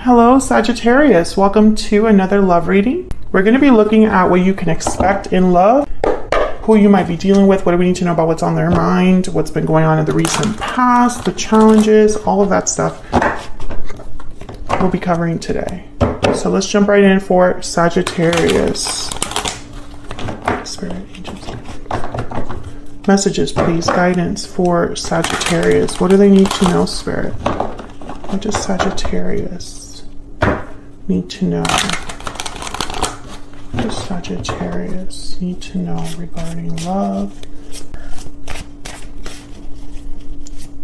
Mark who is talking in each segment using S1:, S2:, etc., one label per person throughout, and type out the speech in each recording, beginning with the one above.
S1: Hello, Sagittarius. Welcome to another love reading. We're going to be looking at what you can expect in love, who you might be dealing with, what do we need to know about what's on their mind, what's been going on in the recent past, the challenges, all of that stuff we'll be covering today. So let's jump right in for Sagittarius. Spirit angels. Messages, please. Guidance for Sagittarius. What do they need to know, Spirit? What does Sagittarius need to know? What does Sagittarius need to know regarding love?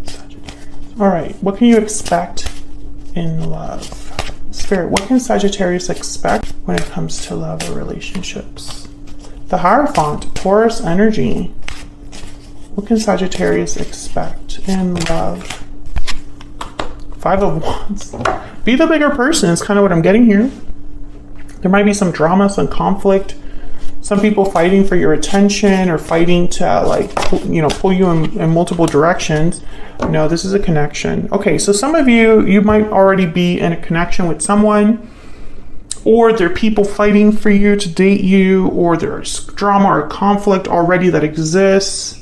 S1: Sagittarius. All right, what can you expect in love? Spirit, what can Sagittarius expect when it comes to love or relationships? The Hierophant, Taurus energy. What can Sagittarius expect in love? Five of Wands. Be the bigger person is kind of what I'm getting here. There might be some drama, some conflict, some people fighting for your attention or fighting to pull you in multiple directions. No, this is a connection. Okay, so some of you might already be in a connection with someone, or there are people fighting for you to date you, or there's drama or conflict already that exists.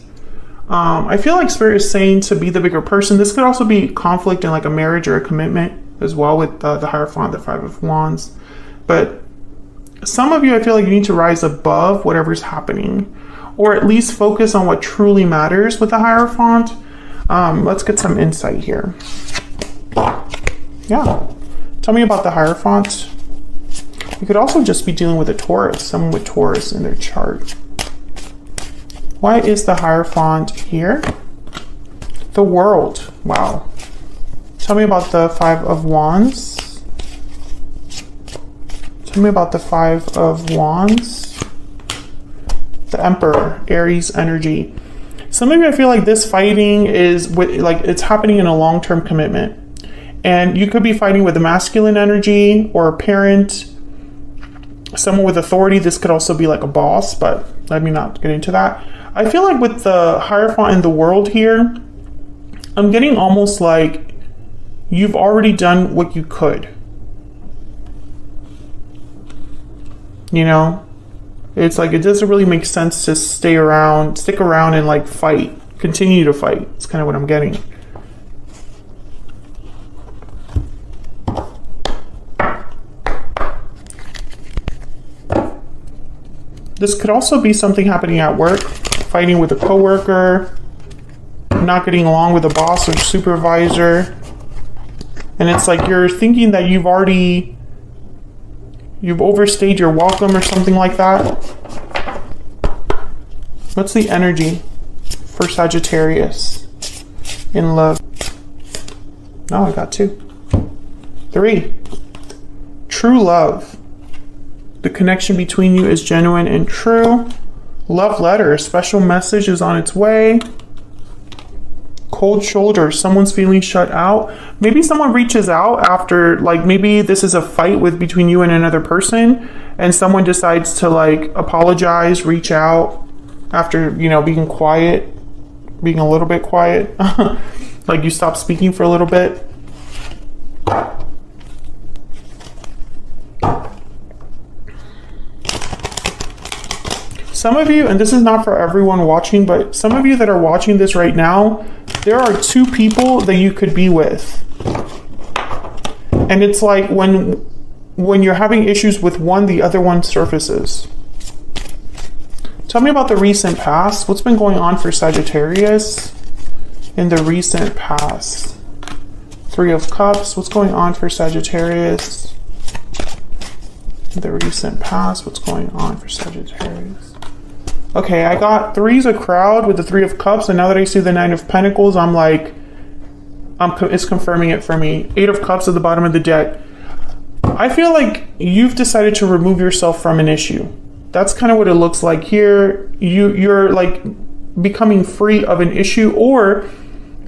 S1: I feel like Spirit is saying to be the bigger person. This could also be conflict in like a marriage or a commitment as well with the Hierophant, the Five of Wands. But some of you, I feel like you need to rise above whatever's happening, or at least focus on what truly matters with the Hierophant. Let's get some insight here. Yeah. Tell me about the Hierophant. You could also just be dealing with a Taurus, someone with Taurus in their chart. Why is the Hierophant here? The World. Wow. Tell me about the Five of Wands. Tell me about the Five of Wands. The Emperor, Aries energy. Some of you, I feel like this fighting is it's happening in a long-term commitment. And you could be fighting with a masculine energy or a parent, someone with authority. This could also be like a boss, but let me not get into that. I feel like with the Hierophant in the World here, I'm getting almost like you've already done what you could. You know? It's like it doesn't really make sense to stick around and like fight. Continue to fight. It's kind of what I'm getting. This could also be something happening at work. Fighting with a coworker, not getting along with a boss or supervisor. And it's like you're thinking that you've overstayed your welcome or something like that. What's the energy for Sagittarius in love? No, I got 2. 3. True love. The connection between you is genuine and true. Love letter, a special message is on its way. Cold shoulder, someone's feeling shut out. Maybe someone reaches out after, maybe this is a fight between you and another person, and someone decides to apologize, reach out after, being quiet, being a little bit quiet. Like you stop speaking for a little bit. Some of you, and this is not for everyone watching, but some of you that are watching this right now, there are 2 people that you could be with. And it's like when you're having issues with one, the other one surfaces. Tell me about the recent past. What's been going on for Sagittarius in the recent past? 3 of Cups. What's going on for Sagittarius in the recent past? What's going on for Sagittarius? Okay, I got 3's a crowd with the 3 of Cups, and now that I see the 9 of Pentacles, I'm like, it's confirming it for me. 8 of Cups at the bottom of the deck. I feel like you've decided to remove yourself from an issue. That's kind of what it looks like here. You're like becoming free of an issue, or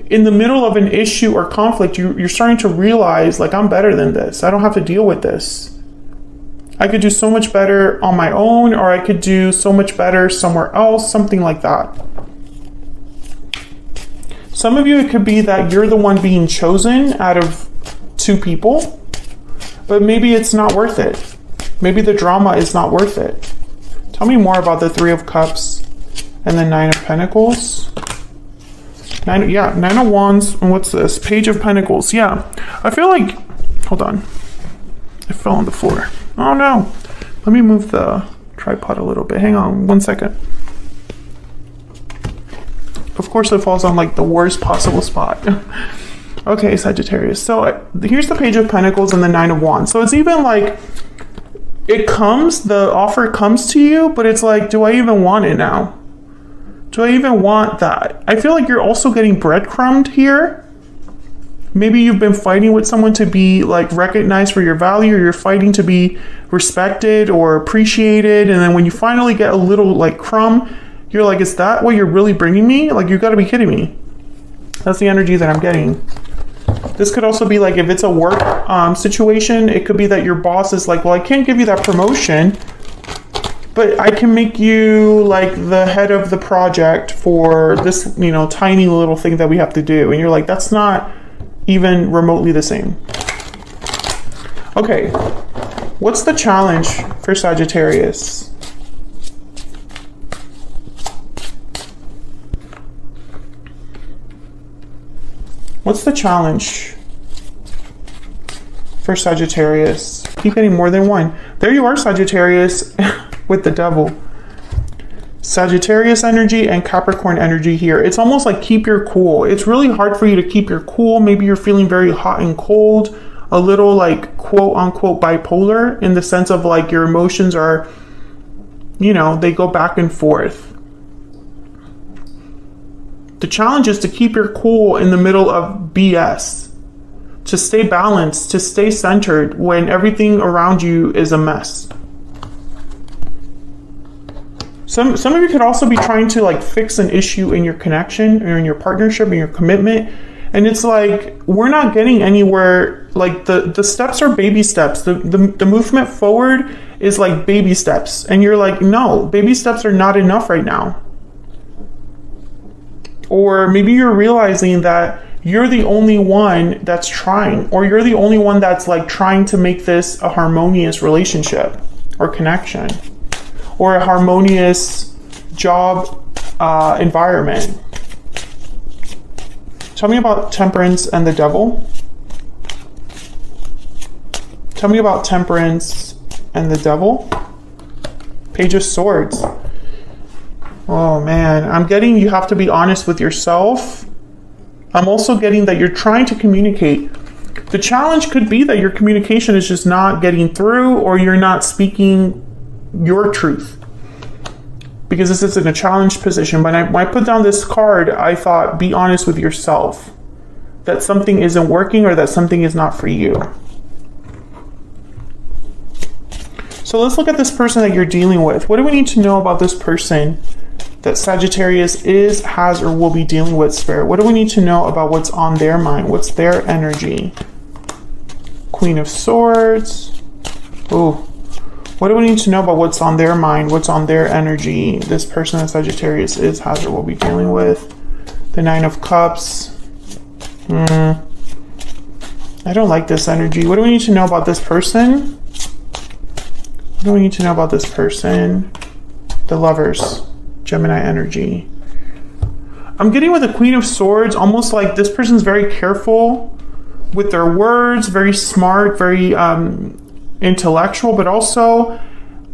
S1: in the middle of an issue or conflict, you're starting to realize, I'm better than this. I don't have to deal with this. I could do so much better on my own, or I could do so much better somewhere else, something like that. Some of you, it could be that you're the one being chosen out of 2 people. but maybe it's not worth it. Maybe the drama is not worth it. Tell me more about the Three of Cups and the Nine of Pentacles. Nine of Wands. And what's this? Page of Pentacles. Yeah. I feel like, hold on. It fell on the floor. Oh no. Let me move the tripod a little bit. Hang on 1 second. Of course it falls on like the worst possible spot. Okay, Sagittarius. So here's the Page of Pentacles and the Nine of Wands. So it's even like, the offer comes to you, but it's like, do I even want it now? Do I even want that? I feel like you're also getting breadcrumbed here. Maybe you've been fighting with someone to be like recognized for your value, or you're fighting to be respected or appreciated. And then when you finally get a little like crumb, you're like, is that what you're really bringing me? Like, you gotta be kidding me. That's the energy that I'm getting. This could also be like, if it's a work situation, it could be that your boss is like, well, I can't give you that promotion, but I can make you like the head of the project for this, you know, tiny little thing that we have to do. And you're like, that's not even remotely the same. Okay. What's the challenge for Sagittarius? What's the challenge for Sagittarius? Keep getting more than one. There you are, Sagittarius, with the Devil. Sagittarius energy and Capricorn energy here. It's almost like keep your cool. It's really hard for you to keep your cool. Maybe you're feeling very hot and cold, a little like quote unquote bipolar, in the sense of like your emotions are, you know, they go back and forth. The challenge is to keep your cool in the middle of BS, to stay balanced, to stay centered when everything around you is a mess. Some of you could also be trying to like fix an issue in your connection or in your partnership, in your commitment. And it's like, we're not getting anywhere. Like the steps are baby steps. The movement forward is like baby steps. And you're like, no, baby steps are not enough right now. Or maybe you're realizing that you're the only one that's trying, or you're the only one that's like trying to make this a harmonious relationship or connection, or a harmonious job environment. Tell me about Temperance and the Devil. Tell me about Temperance and the Devil. Page of Swords. Oh man, I'm getting you have to be honest with yourself. I'm also getting that you're trying to communicate. The challenge could be that your communication is just not getting through, or you're not speaking your truth. Because this is in a challenged position. When I put down this card, I thought, be honest with yourself. That something isn't working, or that something is not for you. So let's look at this person that you're dealing with. What do we need to know about this person that Sagittarius is, has, or will be dealing with, Spirit? What do we need to know about what's on their mind? What's their energy? Queen of Swords. Ooh. What do we need to know about what's on their mind? What's on their energy? This person that Sagittarius is, has, or will be dealing with. The Nine of Cups. I don't like this energy. What do we need to know about this person? What do we need to know about this person? The Lovers. Gemini energy. I'm getting with the Queen of Swords, almost like this person's very careful with their words, very smart, very intellectual, but also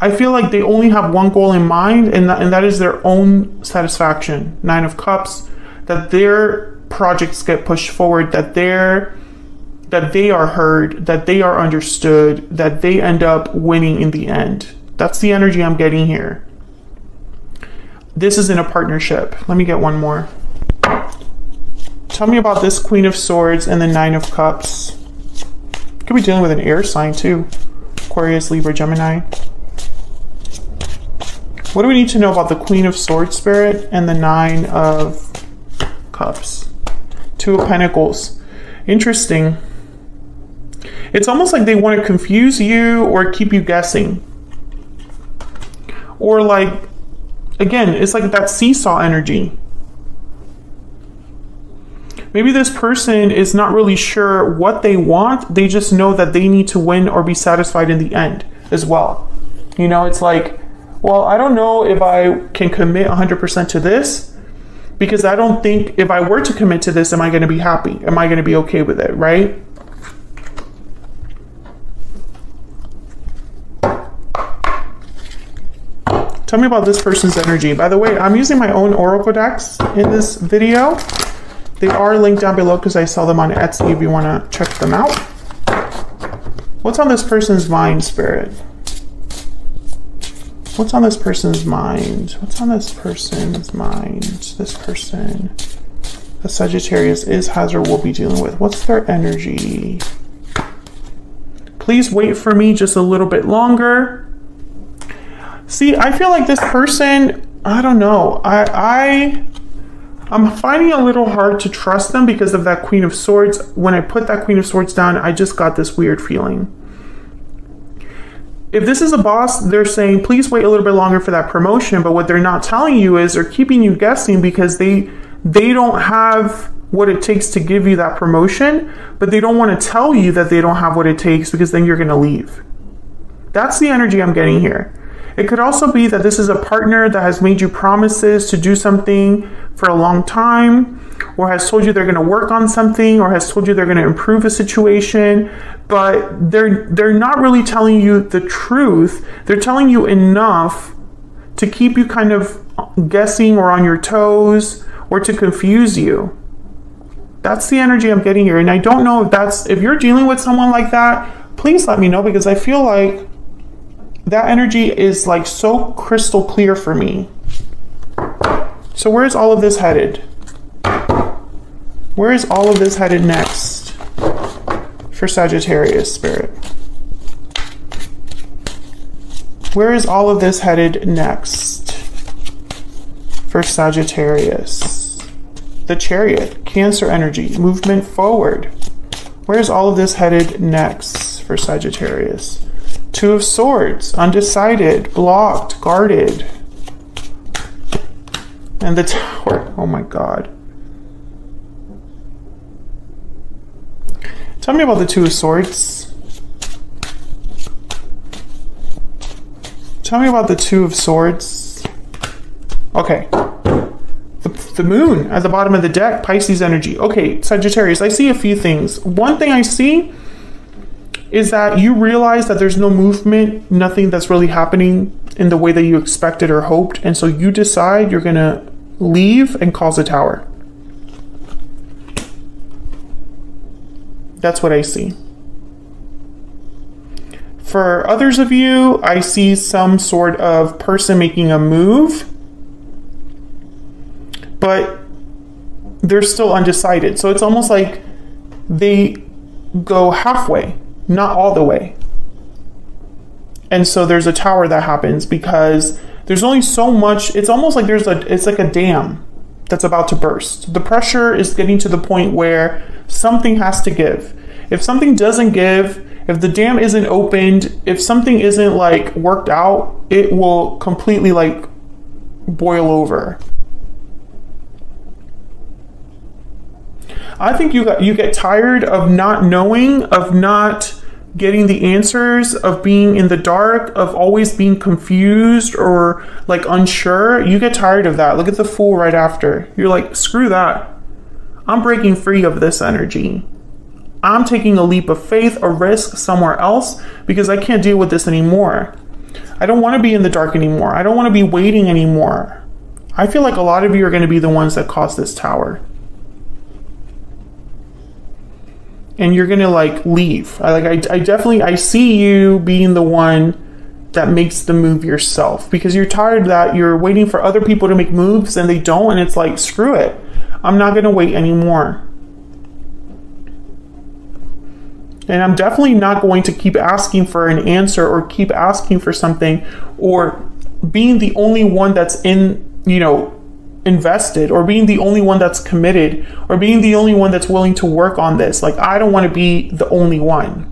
S1: I feel like they only have one goal in mind, and that is their own satisfaction. Nine of Cups, that their projects get pushed forward, that they are heard, that they are understood, that they end up winning in the end. That's the energy I'm getting here. This is in a partnership. Let me get one more. Tell me about this Queen of Swords and the Nine of Cups. Could be dealing with an air sign too. Aquarius, Libra, Gemini. What do we need to know about the Queen of Swords, Spirit, and the Nine of Cups? Two of Pentacles. Interesting. It's almost like they want to confuse you or keep you guessing. Or like, again, it's like that seesaw energy. Maybe this person is not really sure what they want. They just know that they need to win or be satisfied in the end as well. You know, it's like, well, I don't know if I can commit 100% to this, because I don't think if I were to commit to this, am I going to be happy? Am I going to be okay with it, right? Tell me about this person's energy. By the way, I'm using my own oracle decks in this video. They are linked down below because I sell them on Etsy if you want to check them out. What's on this person's mind, Spirit? What's on this person's mind? What's on this person's mind? This person, the Sagittarius is, has, or will be dealing with. What's their energy? Please wait for me just a little bit longer. See, I feel like this person, I don't know. I'm finding a little hard to trust them because of that Queen of Swords. When I put that Queen of Swords down, I just got this weird feeling. If this is a boss, they're saying, please wait a little bit longer for that promotion. But what they're not telling you is they're keeping you guessing because they don't have what it takes to give you that promotion, but they don't want to tell you that they don't have what it takes because then you're going to leave. That's the energy I'm getting here. It could also be that this is a partner that has made you promises to do something for a long time, or has told you they're going to work on something, or has told you they're going to improve a situation, but they're not really telling you the truth. They're telling you enough to keep you kind of guessing or on your toes, or to confuse you. That's the energy I'm getting here. And I don't know if you're dealing with someone like that, please let me know, because I feel like that energy is like so crystal clear for me. So where is all of this headed? Where is all of this headed next for Sagittarius, Spirit? Where is all of this headed next for Sagittarius? The Chariot, Cancer energy, movement forward. Where is all of this headed next for Sagittarius? Two of Swords, undecided, blocked, guarded. And the Tower. Oh my God. Tell me about the Two of Swords. Tell me about the Two of Swords. Okay. The Moon at the bottom of the deck, Pisces energy. Okay, Sagittarius, I see a few things. One thing I see is that you realize that there's no movement, nothing that's really happening in the way that you expected or hoped. And so you decide you're going to leave and cause a tower. That's what I see. For others of you, I see some sort of person making a move, but they're still undecided. So it's almost like they go halfway, not all the way. And so there's a tower that happens because there's only so much. It's almost like it's like a dam that's about to burst. The pressure is getting to the point where something has to give. If something doesn't give, if the dam isn't opened, if something isn't like worked out, it will completely like boil over. I think you get tired of not knowing, of not getting the answers, of being in the dark, of always being confused or like unsure. You get tired of that. Look at the Fool right after. You're like, screw that. I'm breaking free of this energy. I'm taking a leap of faith, a risk somewhere else, because I can't deal with this anymore. I don't want to be in the dark anymore. I don't want to be waiting anymore. I feel like a lot of you are going to be the ones that cause this tower. And you're gonna like leave. I see you being the one that makes the move yourself, because you're tired that you're waiting for other people to make moves and they don't, and it's like, screw it. I'm not gonna wait anymore. And I'm definitely not going to keep asking for an answer or keep asking for something or being the only one that's invested, or being the only one that's committed, or being the only one that's willing to work on this. Like, I don't want to be the only one.